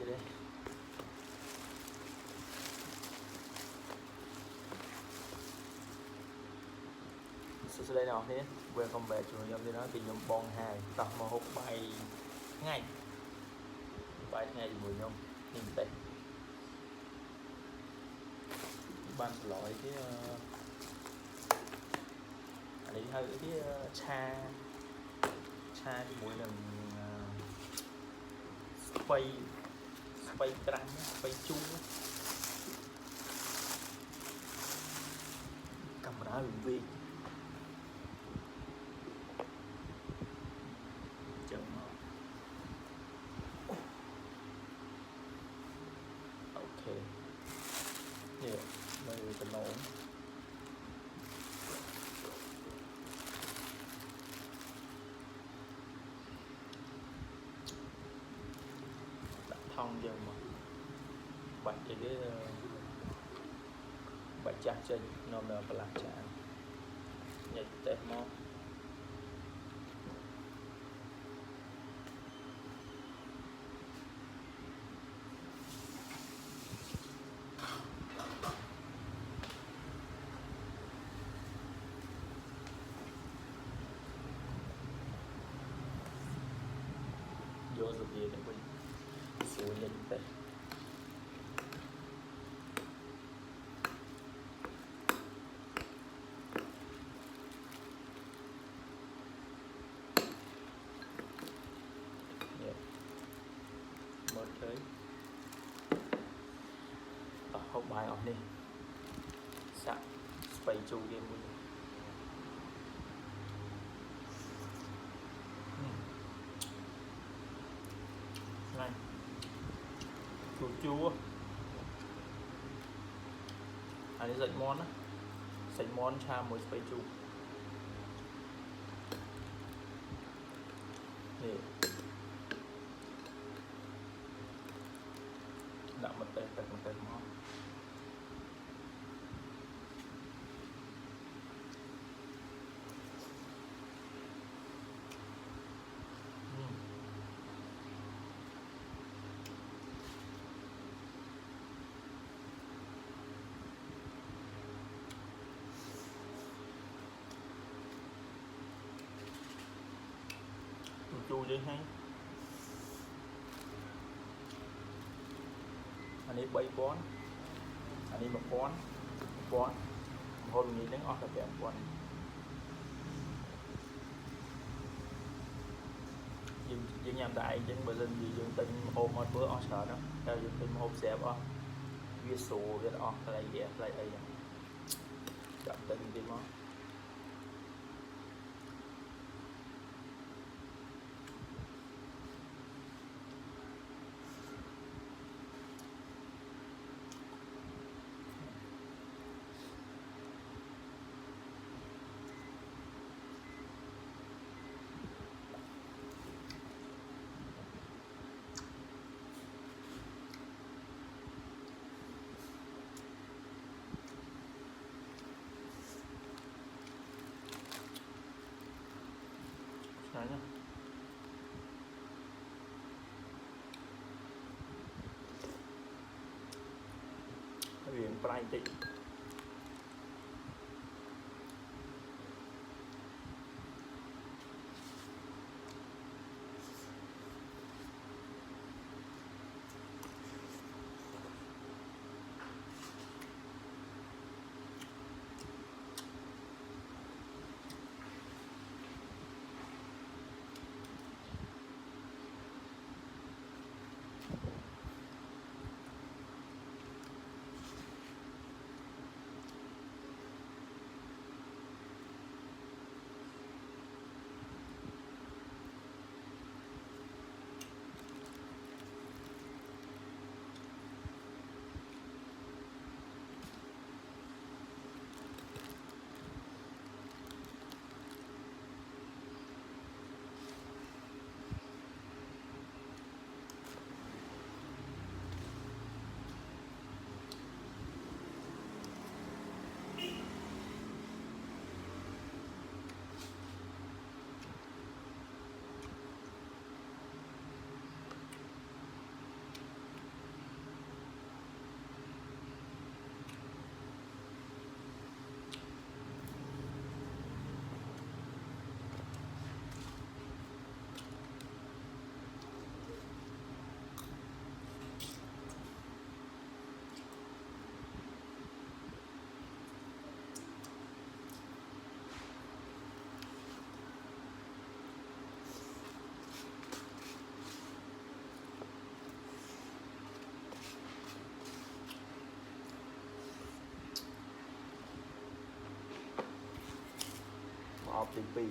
đấy sau đây nào thế welcome back to nhóm đi nói thì nhóm bon 2 tập mà hút bài ngay mùi nhóm nhìn tệ ban lỗi cái anh ấy hơi cái cha mùi là quay trắng quay chung camera đường vi chân ok nhiều đây tình ổn thông dân mà bạch thì cái bạch chặt trên nó là phải làm chả nhảy tép mó vô rồi gì để quên xuống nhảy tép một cái hộp bài ở đây sẵn space chu game này chua anh ấy dạy món á dạy món cha mới space chu để đậm một tê món chua vậy hay anh ấy bay bón anh ấy một bón hôm nay đến ở là bẹn bón dương nhằm đại dân bởi dân gì dương tình hôm một bữa ở sở đó theo dương tình hôm xe ở viết số viết ở lại đây chọn tình gì đó nhá huyện Prai Tị 1 ปี